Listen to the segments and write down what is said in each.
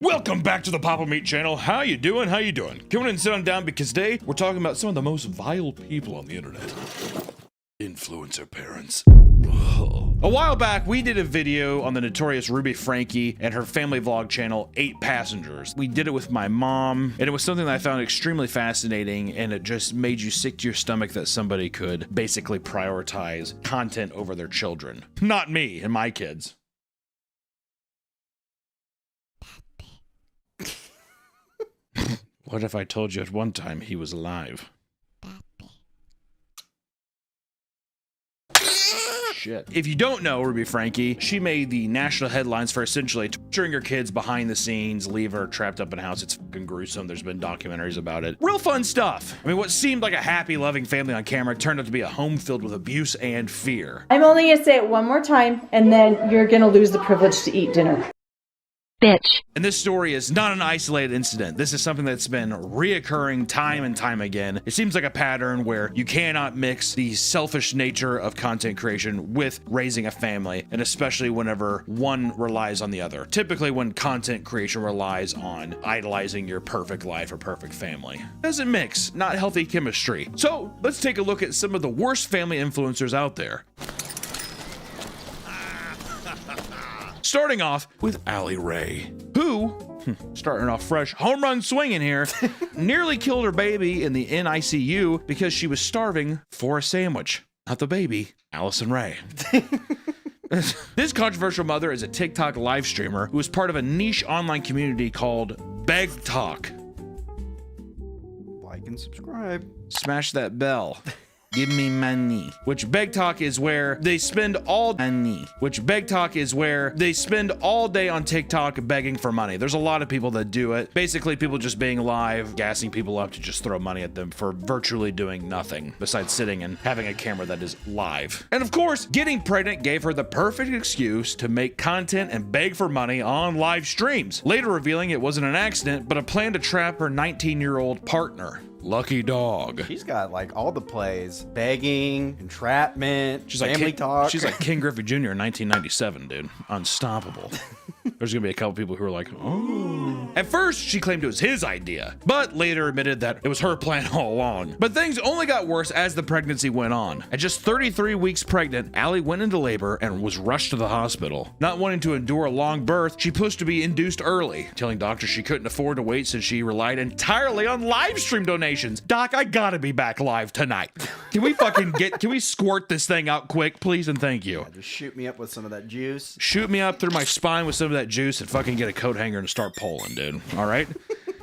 Welcome back to the Papa Meat channel. How you doing? How you doing? Come on and sit on down because today we're talking about some of the most vile people on the internet. Influencer parents. A while back, we did a video on the notorious Ruby Franke and her family vlog channel, 8 Passengers. We did it with my mom, and it was something that I found extremely fascinating, and it just made you sick to your stomach that somebody could basically prioritize content over their children. Not me and my kids. What if I told you at one time he was alive? Shit. If you don't know Ruby Franke, she made the national headlines for essentially torturing her kids behind the scenes, leave her trapped up in a house. It's fucking gruesome. There's been documentaries about it. Real fun stuff. I mean, what seemed like a happy, loving family on camera turned out to be a home filled with abuse and fear. I'm only gonna say it one more time, and then you're gonna lose the privilege to eat dinner. Bitch. And this story is not an isolated incident. This is something that's been reoccurring time and time again. It seems like a pattern where you cannot mix the selfish nature of content creation with raising a family, and especially whenever one relies on the other. Typically when content creation relies on idolizing your perfect life or perfect family. Doesn't mix, not healthy chemistry. So let's take a look at some of the worst family influencers out there. Starting off with Allie Ray, who, starting off fresh, home run swinging here, nearly killed her baby in the NICU because she was starving for a sandwich. Not the baby, Allison Ray. This controversial mother is a TikTok live streamer who is part of a niche online community called BegTalk. Like and subscribe. Smash that bell. Give me money. Which BegTalk is where they spend all money. Which BegTalk is where they spend all day on TikTok begging for money. There's a lot of people that do it. Basically, people just being live, gassing people up to just throw money at them for virtually doing nothing besides sitting and having a camera that is live. And of course, getting pregnant gave her the perfect excuse to make content and beg for money on live streams. Later revealing it wasn't an accident, but a plan to trap her 19-year-old partner. Lucky dog. She's got like all the plays: begging, entrapment, She's like family talk. She's like King Griffey Jr. in 1997, dude. Unstoppable. There's gonna be a couple people who are like, oh. At first, she claimed it was his idea, but later admitted that it was her plan all along. But things only got worse as the pregnancy went on. At just 33 weeks pregnant, Allie went into labor and was rushed to the hospital. Not wanting to endure a long birth, she pushed to be induced early, telling doctors she couldn't afford to wait since she relied entirely on live stream donations. Doc, I gotta be back live tonight. Can we squirt this thing out quick, please and thank you? Just shoot me up with some of that juice. Shoot me up through my spine with some of that juice and fucking get a coat hanger and start pulling, dude. All right?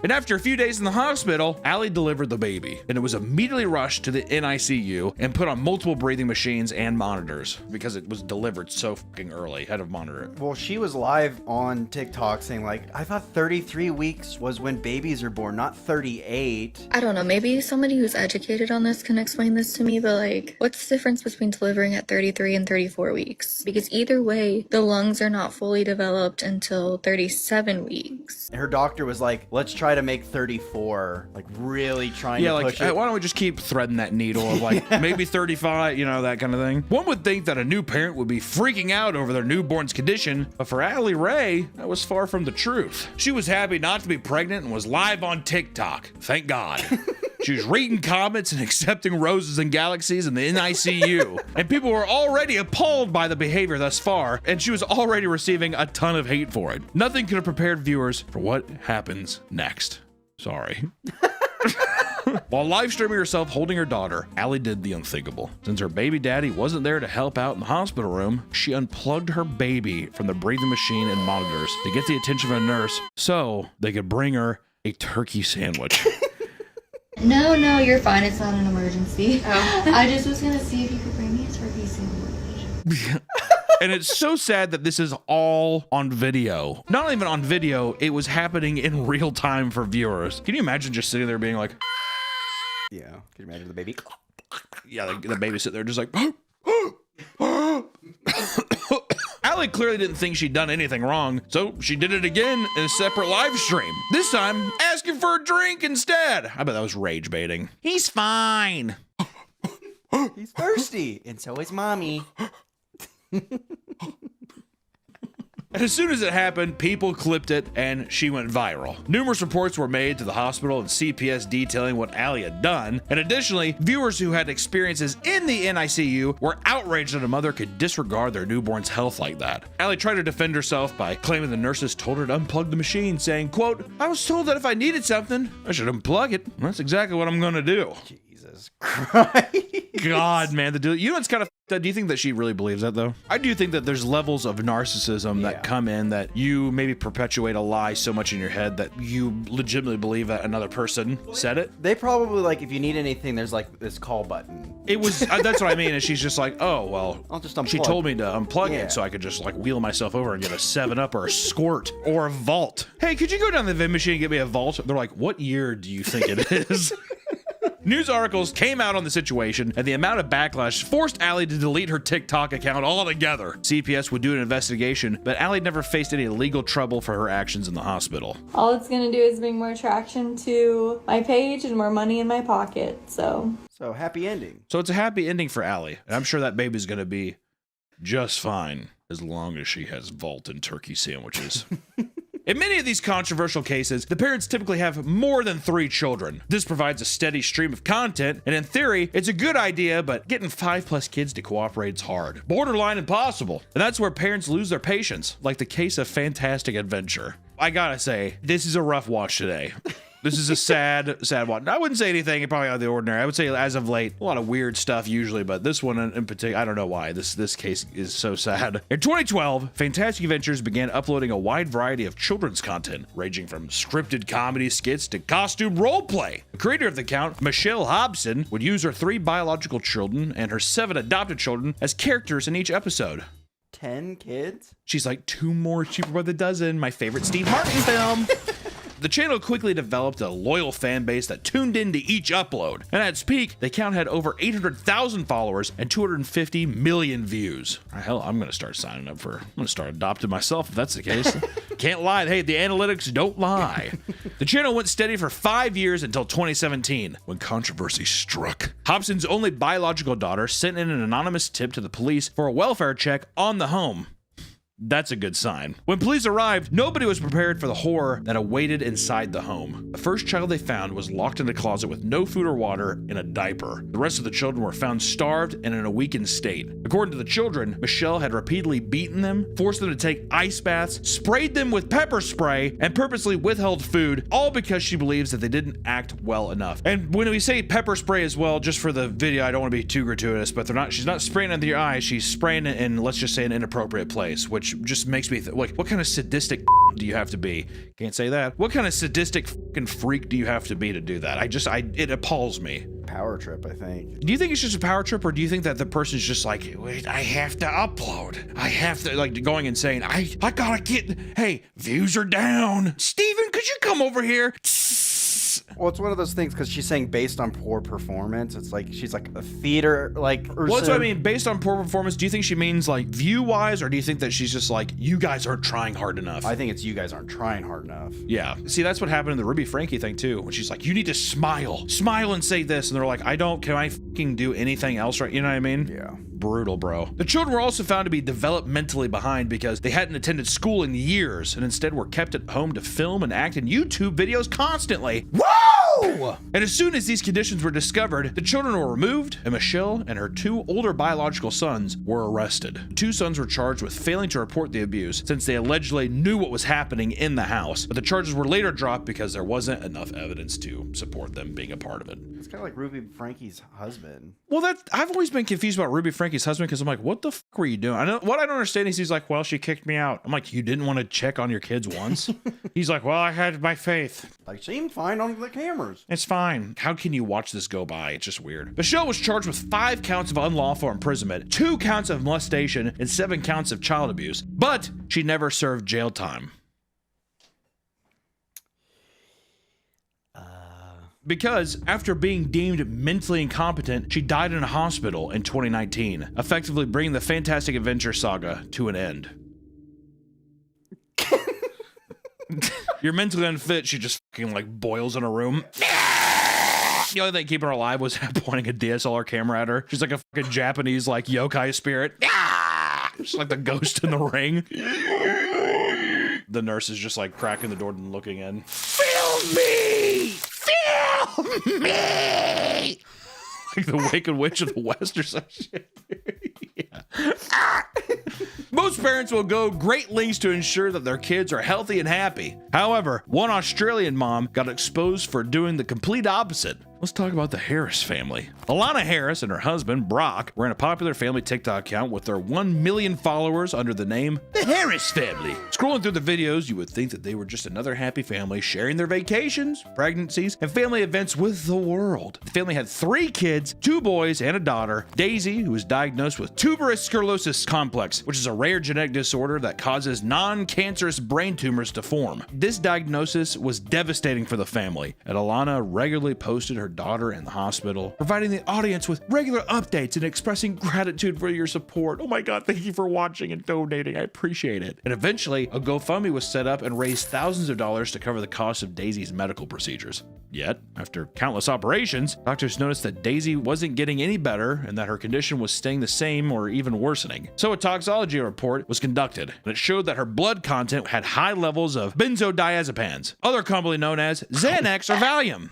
And after a few days in the hospital, Allie delivered the baby, and it was immediately rushed to the NICU and put on multiple breathing machines and monitors because it was delivered so fucking early. Had to monitor it. Well, she was live on TikTok saying like, I thought 33 weeks was when babies are born, not 38. I don't know, maybe somebody who's educated on this can explain this to me, but like, what's the difference between delivering at 33 and 34 weeks? Because either way, the lungs are not fully developed until 37 weeks. And her doctor was like, let's try to make 34, like really trying to push it. Why don't we just keep threading that needle of like maybe 35, you know, that kind of thing. One would think that a new parent would be freaking out over their newborn's condition, but for Allie Ray, that was far from the truth. She was happy not to be pregnant and was live on TikTok. Thank God. She was reading comments and accepting roses and galaxies in the NICU. And people were already appalled by the behavior thus far, and she was already receiving a ton of hate for it. Nothing could have prepared viewers for what happens next. Sorry. While live streaming herself holding her daughter, Allie did the unthinkable. Since her baby daddy wasn't there to help out in the hospital room, she unplugged her baby from the breathing machine and monitors to get the attention of a nurse so they could bring her a turkey sandwich. No, you're fine. It's not an emergency. Oh. I just was gonna see if you could bring me a turkey sandwich. And it's so sad that this is all on video. Not even on video, it was happening in real time for viewers. Can you imagine just sitting there being like, Yeah, can you imagine the baby? yeah, the baby sit there just like, Allie clearly didn't think she'd done anything wrong, so she did it again in a separate live stream. This time, asking for a drink instead. I bet that was rage baiting. He's fine. He's thirsty, and so is mommy. And as soon as it happened, people clipped it and she went viral. Numerous reports were made to the hospital and CPS detailing what Allie had done. And additionally, viewers who had experiences in the NICU were outraged that a mother could disregard their newborn's health like that. Allie tried to defend herself by claiming the nurses told her to unplug the machine, saying, quote, "I was told that if I needed something, I should unplug it. That's exactly what I'm gonna do." Jesus Christ. God, man, you know what's kind of do you think that she really believes that though? I do think that there's levels of narcissism that come in that you maybe perpetuate a lie so much in your head that you legitimately believe that another person said it. They probably like, if you need anything, there's like this call button. It was that's what I mean. And she's just like, oh well, I'll just unplug. She told me to unplug Yeah. it so I could just like wheel myself over and get a 7-Up or a Squirt or a Vault. Hey, could you go down to the vending machine and get me a Vault? They're like, what year do you think it is? News articles came out on the situation, and the amount of backlash forced Allie to delete her TikTok account altogether. CPS would do an investigation, but Allie never faced any legal trouble for her actions in the hospital. All it's gonna do is bring more traction to my page and more money in my pocket, so. So happy ending. So it's a happy ending for Allie, and I'm sure that baby's gonna be just fine as long as she has Vault and turkey sandwiches. In many of these controversial cases, the parents typically have more than 3 children. This provides a steady stream of content, and in theory, it's a good idea, but getting 5+ kids to cooperate is hard. Borderline impossible. And that's where parents lose their patience, like the case of Fantastic Adventure. I gotta say, this is a rough watch today. This is a sad watch. I wouldn't say anything probably out of the ordinary. I would say as of late, a lot of weird stuff usually, but this one in particular, I don't know why. This case is so sad. In 2012, Fantastic Adventures began uploading a wide variety of children's content, ranging from scripted comedy skits to costume roleplay. The creator of the account, Michelle Hobson, would use her 3 biological children and her 7 adopted children as characters in each episode. 10 kids? She's like, 2 more cheaper by the dozen. My favorite Steve Martin film. The channel quickly developed a loyal fan base that tuned into each upload, and at its peak, the account had over 800,000 followers and 250 million views. Hell, I'm gonna start signing up I'm gonna start adopting myself if that's the case. Can't lie. Hey, the analytics don't lie. The channel went steady for 5 years until 2017, when controversy struck. Hobson's only biological daughter sent in an anonymous tip to the police for a welfare check on the home. That's a good sign. When police arrived, nobody was prepared for the horror that awaited inside the home. The first child they found was locked in a closet with no food or water in a diaper. The rest of the children were found starved and in a weakened state. According to the children, Michelle had repeatedly beaten them, forced them to take ice baths, sprayed them with pepper spray, and purposely withheld food, all because she believes that they didn't act well enough. And when we say pepper spray as well, just for the video, I don't want to be too gratuitous, but she's not spraying it into your eyes, she's spraying it in, let's just say, an inappropriate place, which just makes me think, like, what kind of sadistic do you have to be? Can't say that. What kind of sadistic fucking freak do you have to be to do that? It appalls me. Power trip, I think. Do you think it's just a power trip, or do you think that the person's just like, wait, I have to upload. I have to, like, going and saying, I gotta get, hey, views are down. Steven, could you come over here? Well, it's one of those things because she's saying based on poor performance. It's like she's like a theater like person. Well, that's what I mean. Based on poor performance, do you think she means like view-wise, or do you think that she's just like, you guys aren't trying hard enough? I think it's you guys aren't trying hard enough. Yeah. See, that's what happened in the Ruby Frankie thing too, when she's like, you need to smile and say this, and they're like, can I fucking do anything else right? You know what I mean? Yeah. Brutal, bro. The children were also found to be developmentally behind because they hadn't attended school in years and instead were kept at home to film and act in YouTube videos constantly. Whoa! And as soon as these conditions were discovered, the children were removed, and Michelle and her 2 older biological sons were arrested. The 2 sons were charged with failing to report the abuse since they allegedly knew what was happening in the house, but the charges were later dropped because there wasn't enough evidence to support them being a part of it. It's kind of like Ruby Frankie's husband. Well, I've always been confused about Ruby Frankie's husband because I'm like, what the fuck were you doing? What I don't understand is he's like, well, she kicked me out. I'm like, you didn't want to check on your kids once? He's like, well, I had my faith. Like, seemed fine on the cameras. It's fine. How can you watch this go by? It's just weird. Michelle was charged with 5 counts of unlawful imprisonment, 2 counts of molestation, and 7 counts of child abuse, but she never served jail time. Because after being deemed mentally incompetent, she died in a hospital in 2019, effectively bringing the Fantastic Adventure saga to an end. You're mentally unfit, she just fucking like boils in a room. The only thing keeping her alive was pointing a DSLR camera at her. She's like a fucking Japanese like yokai spirit. She's like the ghost in the ring. the nurse is just like cracking the door and looking in. Film me! Film me! Like the Wicked Witch of the West or some shit. Yeah. Most parents will go great lengths to ensure that their kids are healthy and happy. However, one Australian mom got exposed for doing the complete opposite. Let's talk about the Harris family. Alana Harris and her husband, Brock, ran a popular family TikTok account with their 1 million followers under the name The Harris Family. Scrolling through the videos, you would think that they were just another happy family sharing their vacations, pregnancies, and family events with the world. The family had 3 kids, 2 boys and a daughter, Daisy, who was diagnosed with tuberous sclerosis complex, which is a rare genetic disorder that causes non-cancerous brain tumors to form. This diagnosis was devastating for the family, and Alana regularly posted her daughter in the hospital, providing the audience with regular updates and expressing gratitude for your support. Oh my God, thank you for watching and donating. I appreciate it. And eventually, a GoFundMe was set up and raised thousands of dollars to cover the cost of Daisy's medical procedures. Yet, after countless operations, doctors noticed that Daisy wasn't getting any better and that her condition was staying the same or even worsening. So a toxicology report was conducted, and it showed that her blood content had high levels of benzodiazepines, other commonly known as Xanax or Valium.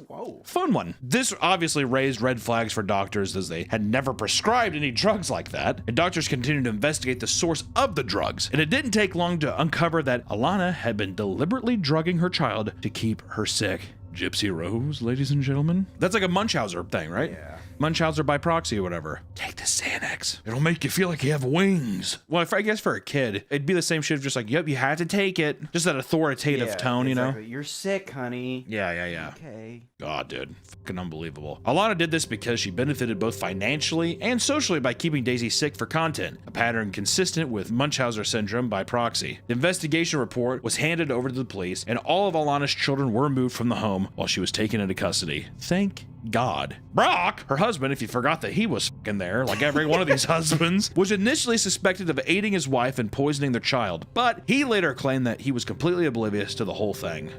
Whoa. Fun one. This obviously raised red flags for doctors as they had never prescribed any drugs like that, and doctors continued to investigate the source of the drugs. And it didn't take long to uncover that Alana had been deliberately drugging her child to keep her sick. Gypsy Rose, ladies and gentlemen. That's like a Munchausen thing, right? Yeah. Munchausen by proxy or whatever. Take the Xanax. It'll make you feel like you have wings. Well, I guess for a kid, it'd be the same shit of just like, yep, you have to take it. Just that authoritative tone, you know? exactly. You're sick, honey. Yeah. Okay. God, dude. Fucking unbelievable. Alana did this because she benefited both financially and socially by keeping Daisy sick for content, a pattern consistent with Munchausen syndrome by proxy. The investigation report was handed over to the police, and all of Alana's children were moved from the home while she was taken into custody. Thank God. Brock, her husband, if you forgot that he was fucking there, like every one of these husbands, was initially suspected of aiding his wife and poisoning their child, but he later claimed that he was completely oblivious to the whole thing.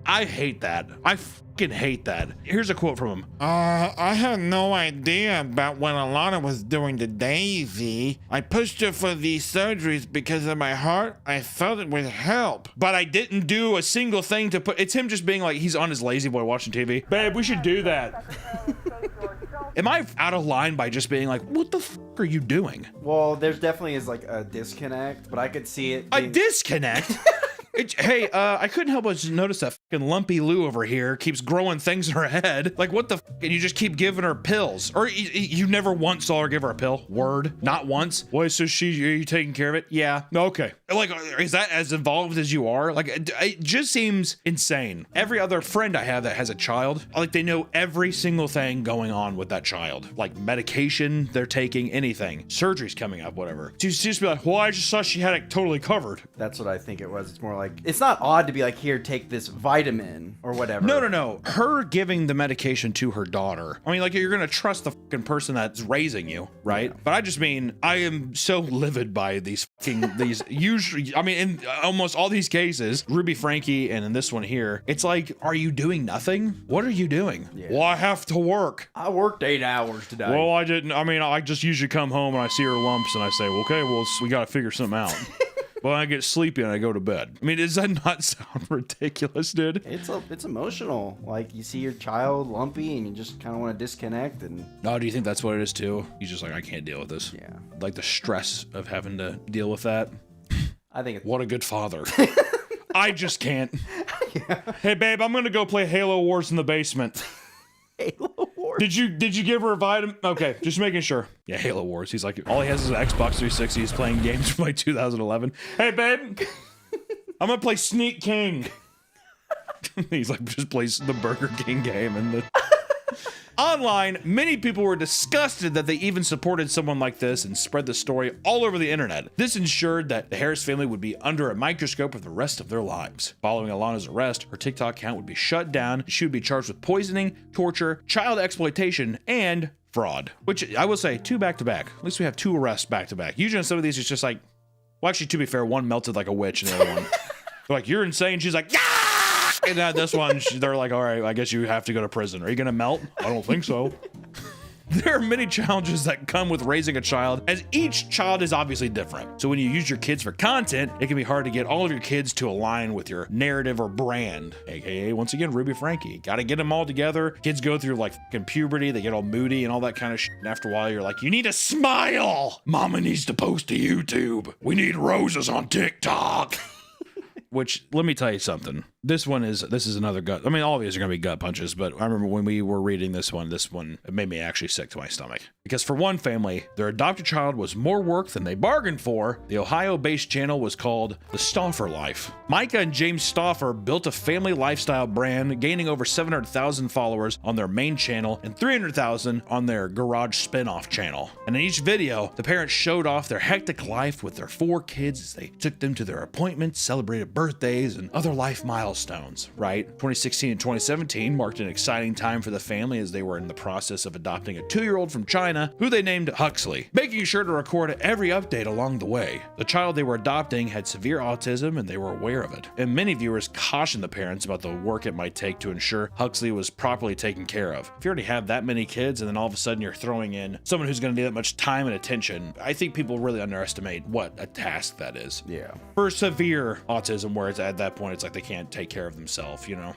I hate that. I fucking hate that. Here's a quote from him. I had no idea about what Alana was doing to Daisy. I pushed her for these surgeries because in my heart, I felt it would help. But I didn't do a single thing to put. It's him just being like, he's on his lazy boy watching TV. Babe, we should do that. Am I out of line by just being like, what the fuck are you doing? Well, there's definitely is like a disconnect, but I could see it. A being- disconnect? Hey, I couldn't help but notice that fucking lumpy Lou over here keeps growing things in her head. Like, what the fuck? And you just keep giving her pills. Or you never once saw her give her a pill. Word. Not once. Why, so are you taking care of it? Yeah. Okay. Like, is that as involved as you are? Like, it just seems insane. Every other friend I have that has a child, like, they know every single thing going on with that child. Like, medication they're taking, anything. Surgery's coming up, whatever. To just be like, well, I just thought she had it totally covered. That's what I think it was. It's more like, it's not odd to be like, here, take this vitamin or whatever. No. Her giving the medication to her daughter. I mean, like, you're gonna trust the fucking person that's raising you, right? Yeah. But I just mean, I am so livid by these usually, I mean, in almost all these cases, Ruby Frankie and in this one here, it's like, are you doing nothing? What are you doing? Yeah. Well, I have to work. I worked 8 hours today. Well, I didn't. I mean, I just usually come home and I see her lumps and I say, well, okay, well, we gotta figure something out. Well, I get sleepy and I go to bed. I mean, does that not sound ridiculous, dude? It's emotional. Like, you see your child lumpy and you just kind of want to disconnect and... Oh, do you think that's what it is too? You're just like, I can't deal with this. Yeah. Like the stress of having to deal with that. I think it's... What a good father. I just can't. Yeah. Hey, babe, I'm going to go play Halo Wars in the basement. Halo Wars? Did you give her a vitamin? Okay, just making sure. Yeah, Halo Wars. He's like, all he has is an Xbox 360. He's playing games from like 2011. Hey, babe, I'm gonna play Sneak King. He's like, just plays the Burger King game and the. Online, many people were disgusted that they even supported someone like this and spread the story all over the internet. This ensured that the Harris family would be under a microscope for the rest of their lives. Following Alana's arrest, her TikTok account would be shut down. She would be charged with poisoning, torture, child exploitation, and fraud. Which I will say, 2 back-to-back. At least we have 2 arrests back-to-back. Usually on some of these, it's just like, well, actually, to be fair, one melted like a witch and the other one. They're like, you're insane. She's like, yeah! And this one, they're like, all right, I guess you have to go to prison. Are you going to melt? I don't think so. There are many challenges that come with raising a child, as each child is obviously different. So when you use your kids for content, it can be hard to get all of your kids to align with your narrative or brand. AKA, once again, Ruby Frankie. Gotta get them all together. Kids go through like fucking puberty, they get all moody and all that kind of shit. And after a while, you're like, you need to smile. Mama needs to post to YouTube. We need roses on TikTok. Which, let me tell you something. This is another gut. I mean, all of these are going to be gut punches, but I remember when we were reading this one, it made me actually sick to my stomach. Because for one family, their adopted child was more work than they bargained for. The Ohio-based channel was called The Stauffer Life. Micah and James Stauffer built a family lifestyle brand, gaining over 700,000 followers on their main channel and 300,000 on their garage spin-off channel. And in each video, the parents showed off their hectic life with their 4 kids as they took them to their appointments, celebrated birthdays, and other life milestones, right? 2016 and 2017 marked an exciting time for the family as they were in the process of adopting a 2-year-old from China, who they named Huxley, making sure to record every update along the way. The child they were adopting had severe autism and they were aware of it. And many viewers cautioned the parents about the work it might take to ensure Huxley was properly taken care of. If you already have that many kids and then all of a sudden you're throwing in someone who's going to need that much time and attention, I think people really underestimate what a task that is. Yeah. For severe autism, where it's at that point, it's like they can't take care of themselves, you know?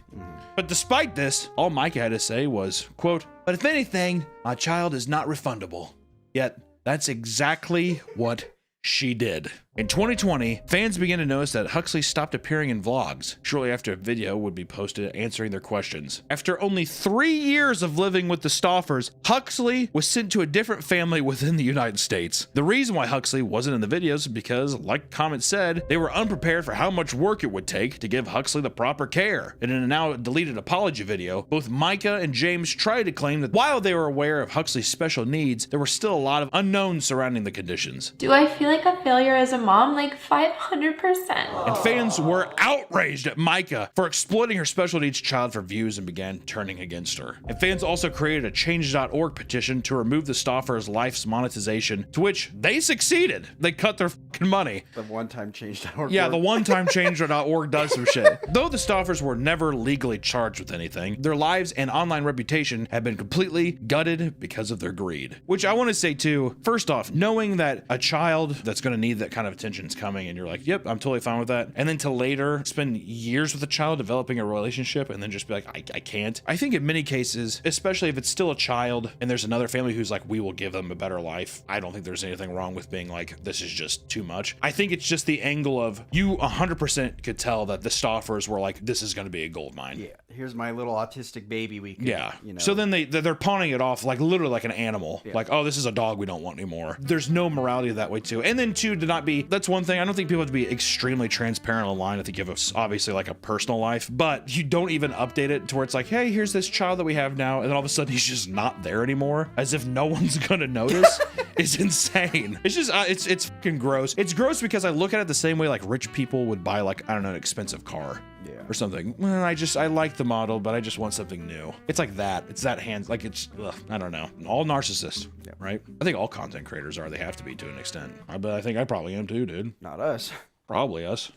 But despite this, all Micah had to say was, quote, "But if anything, my child is not refundable." Yet, that's exactly what she did. In 2020, fans began to notice that Huxley stopped appearing in vlogs shortly after a video would be posted answering their questions. After only 3 years of living with the Stauffers, Huxley was sent to a different family within the United States. The reason why Huxley wasn't in the videos is because, like the comment said, they were unprepared for how much work it would take to give Huxley the proper care. And in a now deleted apology video, both Micah and James tried to claim that while they were aware of Huxley's special needs, there were still a lot of unknowns surrounding the conditions. Do I feel like a failure as a mom? Like 500%. And fans were outraged at Micah for exploiting her special needs child for views and began turning against her. And fans also created a change.org petition to remove the Stauffer's life's monetization, to which they succeeded. They cut their fucking money. The one-time change.org. Yeah, the one-time change.org does some shit. Though the Stauffers were never legally charged with anything, their lives and online reputation have been completely gutted because of their greed. Which I want to say too, first off, knowing that a child that's going to need that kind of attention is coming and you're like, yep, I'm totally fine with that. And then to later spend years with a child developing a relationship and then just be like, I can't. I think in many cases, especially if it's still a child and there's another family who's like, we will give them a better life, I don't think there's anything wrong with being like, this is just too much. I think it's just the angle of you 100% could tell that the Stauffers were like, this is going to be a gold mine. Yeah, here's my little autistic baby. We could, yeah. You know. So then they're pawning it off like literally like an animal. Yeah. Like, oh, this is a dog we don't want anymore. There's no morality that way too. And then two, to not be, that's one thing. I don't think people have to be extremely transparent online. I think you have obviously like a personal life, but you don't even update it to where it's like, hey, here's this child that we have now. And then all of a sudden he's just not there anymore, as if no one's gonna notice. It's insane. It's just, it's fucking gross. It's gross because I look at it the same way like rich people would buy like, I don't know, an expensive car. Yeah. Or something. Well, I like the model, but I just want something new. It's like that. It's that hands, like it's, I don't know. All narcissists, right? I think all content creators are. They have to be to an extent. But I think I probably am too, dude. Not us. Probably us.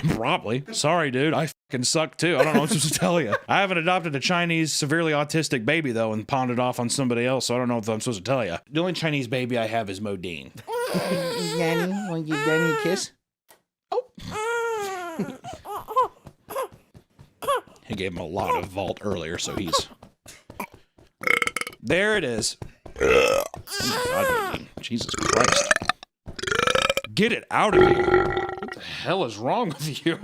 Probably. Sorry, dude. I fucking suck too. I don't know what I'm supposed to tell you. I haven't adopted a Chinese severely autistic baby though and pawned it off on somebody else, so I don't know what I'm supposed to tell you. The only Chinese baby I have is Modine. Danny, want to give Danny a kiss? Oh. He gave him a lot of vault earlier, so he's... There it is. Oh my God, Jesus Christ. Get it out of here. What the hell is wrong with you?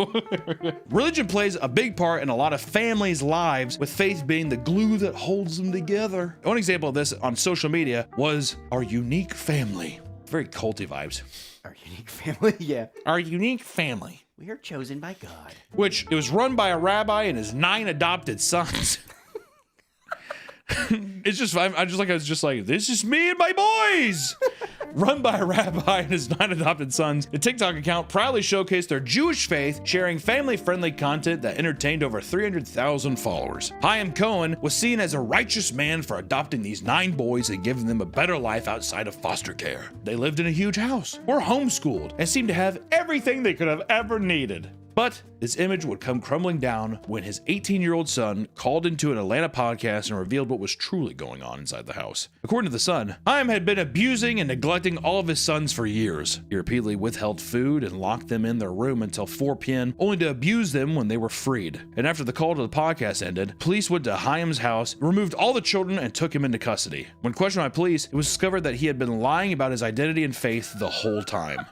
Religion plays a big part in a lot of families' lives, with faith being the glue that holds them together. One example of this on social media was our unique family. Very culty vibes. Our unique family, yeah. Our unique family. We are chosen by God. Which it was run by a rabbi and his 9 adopted sons. It's just, I was just like, this is me and my boys. Run by a rabbi and his 9 adopted sons, the TikTok account proudly showcased their Jewish faith, sharing family-friendly content that entertained over 300,000 followers. Chaim Cohen was seen as a righteous man for adopting these 9 boys and giving them a better life outside of foster care. They lived in a huge house, were homeschooled, and seemed to have everything they could have ever needed. But this image would come crumbling down when his 18-year-old son called into an Atlanta podcast and revealed what was truly going on inside the house. According to the Sun, Chaim had been abusing and neglecting all of his sons for years. He repeatedly withheld food and locked them in their room until 4 p.m., only to abuse them when they were freed. And after the call to the podcast ended, police went to Chaim's house, removed all the children, and took him into custody. When questioned by police, it was discovered that he had been lying about his identity and faith the whole time.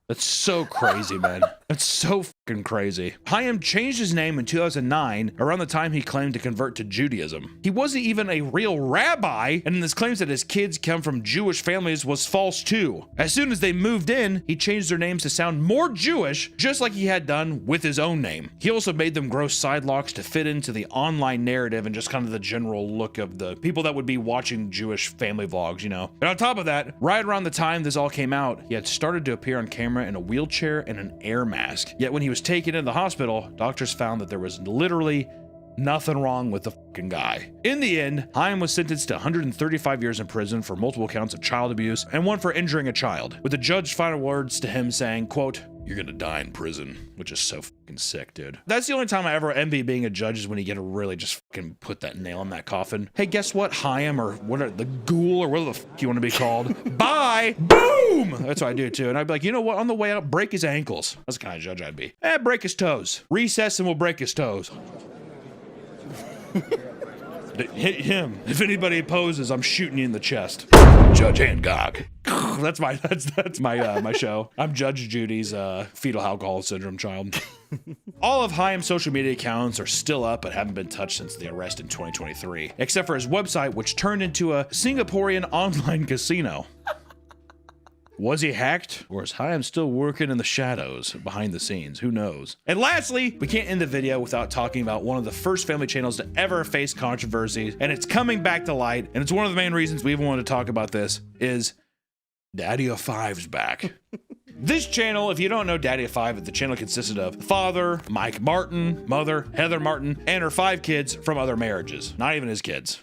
That's so crazy, man. That's so fucking crazy. Chaim changed his name in 2009, around the time he claimed to convert to Judaism. He wasn't even a real rabbi, and his claims that his kids come from Jewish families was false too. As soon as they moved in, he changed their names to sound more Jewish, just like he had done with his own name. He also made them grow side locks to fit into the online narrative and just kind of the general look of the people that would be watching Jewish family vlogs, you know. And on top of that, right around the time this all came out, he had started to appear on camera in a wheelchair and an air mask. Yet when he was taken into the hospital, doctors found that there was literally nothing wrong with the fucking guy. In the end, Chaim was sentenced to 135 years in prison for multiple counts of child abuse and one for injuring a child, with the judge's final words to him saying, quote, "You're gonna die in prison," which is so fucking sick, dude. That's the only time I ever envy being a judge, is when you get to really just fucking put that nail in that coffin. Hey, guess what, Chaim, or what are the ghoul, or whatever the fuck you want to be called? Bye! Boom! That's what I do too. And I'd be like, you know what? On the way out, break his ankles. That's the kind of judge I'd be. Break his toes. Recess and we'll break his toes. Hit him. If anybody opposes, I'm shooting you in the chest. Judge Angog. That's my show. I'm Judge Judy's fetal alcohol syndrome child. All of Chaim's social media accounts are still up but haven't been touched since the arrest in 2023, except for his website, which turned into a Singaporean online casino. Was he hacked, or is Chaim still working in the shadows behind the scenes? Who knows? And lastly, we can't end the video without talking about one of the first family channels to ever face controversy, and it's coming back to light, and it's one of the main reasons we even wanted to talk about this, is Daddy of Five's back. This channel, if you don't know Daddy of Five, the channel consisted of father, Mike Martin, mother, Heather Martin, and her 5 kids from other marriages. Not even his kids.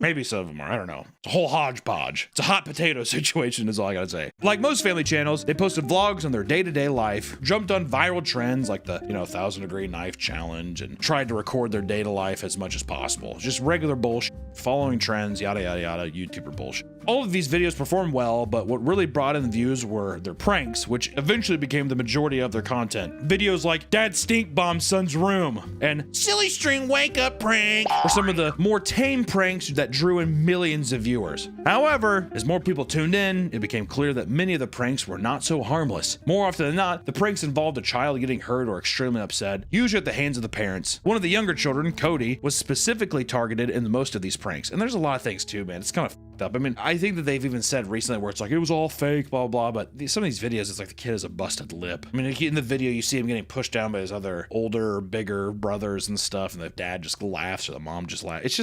Maybe some of them are, I don't know. It's a whole hodgepodge. It's a hot potato situation is all I gotta say. Like most family channels, they posted vlogs on their day-to-day life, jumped on viral trends like the, 1,000-degree knife challenge, and tried to record their day to life as much as possible. Just regular bullshit, following trends, yada, yada, yada, YouTuber bullshit. All of these videos performed well, but what really brought in the views were their pranks, which eventually became the majority of their content. Videos like Dad Stink Bombed Son's Room and Silly String Wake Up Prank were some of the more tame pranks that drew in millions of viewers. However, as more people tuned in, it became clear that many of the pranks were not so harmless. More often than not, the pranks involved a child getting hurt or extremely upset, usually at the hands of the parents. One of the younger children, Cody, was specifically targeted in most of these pranks. And there's a lot of things too, man. It's kind of fucked up. I mean, I think that they've even said recently where it's like, it was all fake, blah, blah, but some of these videos, it's like the kid has a busted lip. I mean, in the video, you see him getting pushed down by his other older, bigger brothers and stuff, and the dad just laughs or the mom just laughs.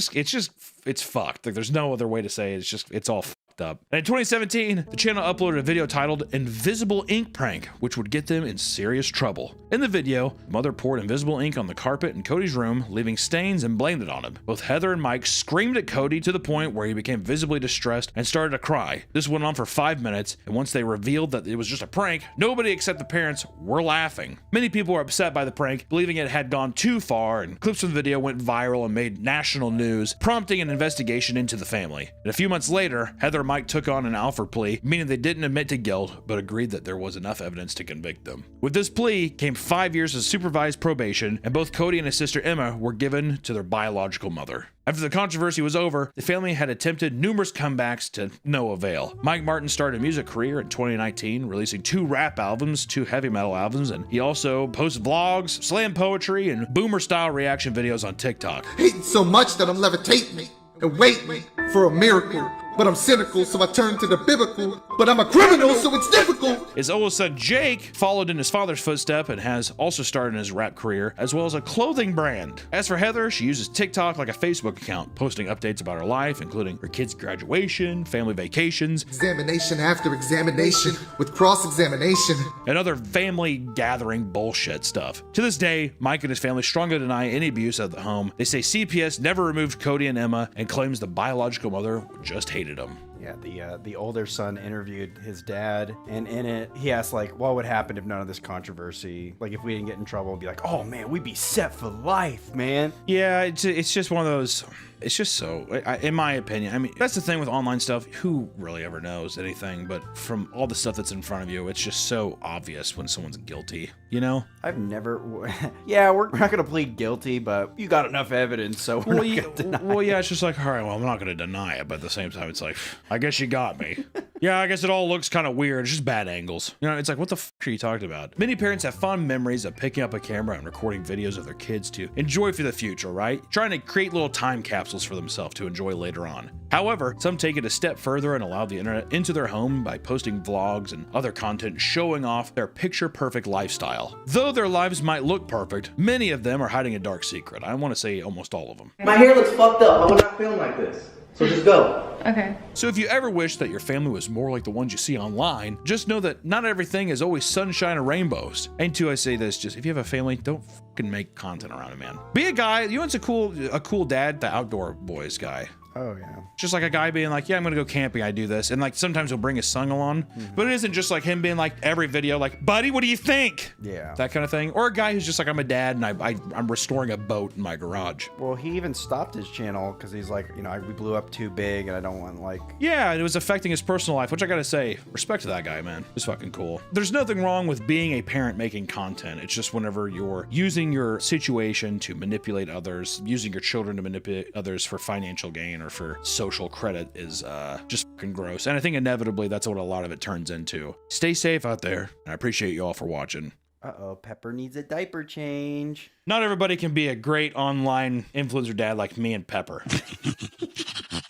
It's fucked. Like, there's no other way to say it. It's all fucked up. And in 2017, the channel uploaded a video titled Invisible Ink Prank, which would get them in serious trouble. In the video, the mother poured invisible ink on the carpet in Cody's room, leaving stains, and blamed it on him. Both Heather and Mike screamed at Cody to the point where he became visibly distressed and started to cry. This went on for 5 minutes, and once they revealed that it was just a prank, nobody except the parents were laughing. Many people were upset by the prank, believing it had gone too far, and clips from the video went viral and made national news, prompting an investigation into the family. And a few months later, Heather and Mike took on an Alford plea, meaning they didn't admit to guilt, but agreed that there was enough evidence to convict them. With this plea came 5 years of supervised probation, and both Cody and his sister Emma were given to their biological mother. After the controversy was over, the family had attempted numerous comebacks to no avail. Mike Martin started a music career in 2019, releasing 2 rap albums, 2 heavy metal albums, and he also posts vlogs, slam poetry, and boomer-style reaction videos on TikTok. Hating so much that I'm levitating and waiting for a miracle. But I'm cynical, so I turn to the biblical. But I'm a criminal, so it's difficult. His oldest son, Jake, followed in his father's footsteps and has also started his rap career, as well as a clothing brand. As for Heather, she uses TikTok like a Facebook account, posting updates about her life, including her kids' graduation, family vacations, examination after examination with cross-examination, and other family gathering bullshit stuff. To this day, Mike and his family strongly deny any abuse at the home. They say CPS never removed Cody and Emma and claims the biological mother just hated them. Yeah, the older son interviewed his dad, and in it, he asked, like, what would happen if none of this controversy, like, if we didn't get in trouble, and be like, oh, man, we'd be set for life, man. Yeah, it's just one of those. It's just so, in my opinion, I mean, that's the thing with online stuff. Who really ever knows anything? But from all the stuff that's in front of you, it's just so obvious when someone's guilty, you know? I've never, yeah, we're not going to plead guilty, but you got enough evidence, so we're not going to deny Well, it. yeah, it's just like, all right, well, I'm not going to deny it, but at the same time, it's like, I guess you got me. Yeah, I guess it all looks kind of weird. It's just bad angles. You know, it's like, what the f are you talking about? Many parents have fond memories of picking up a camera and recording videos of their kids to enjoy for the future, right? Trying to create little time capsules for themselves to enjoy later on. However, some take it a step further and allow the internet into their home by posting vlogs and other content showing off their picture-perfect lifestyle. Though their lives might look perfect, many of them are hiding a dark secret. I want to say almost all of them. My hair looks fucked up. I would not film like this. So just go. Okay. So if you ever wish that your family was more like the ones you see online, just know that not everything is always sunshine and rainbows. And two, I say this, just if you have a family, don't fucking make content around it, man. Be a guy, you know what's a cool dad? The outdoor boys guy. Oh, yeah. Just like a guy being like, yeah, I'm gonna go camping, I do this. And like sometimes he'll bring his son along, but it isn't just like him being like every video, like, buddy, what do you think? Yeah. That kind of thing. Or a guy who's just like, I'm a dad and I'm restoring a boat in my garage. Well, he even stopped his channel because he's like, you know, we blew up too big and I don't want, like... Yeah, it was affecting his personal life, which I gotta say, respect to that guy, man. It's fucking cool. There's nothing wrong with being a parent making content. It's just whenever you're using your situation to manipulate others, using your children to manipulate others for financial gain or for social credit is just fucking gross. And I think inevitably that's what a lot of it turns into. Stay safe out there. I appreciate you all for watching. Uh-oh, Pepper needs a diaper change. Not everybody can be a great online influencer dad like me and Pepper.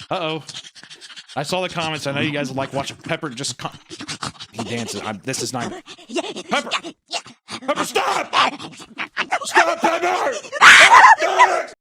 Uh-oh. I saw the comments. I know you guys like watching Pepper just... He dances. This is not... Pepper! Pepper, stop! Stop, Pepper!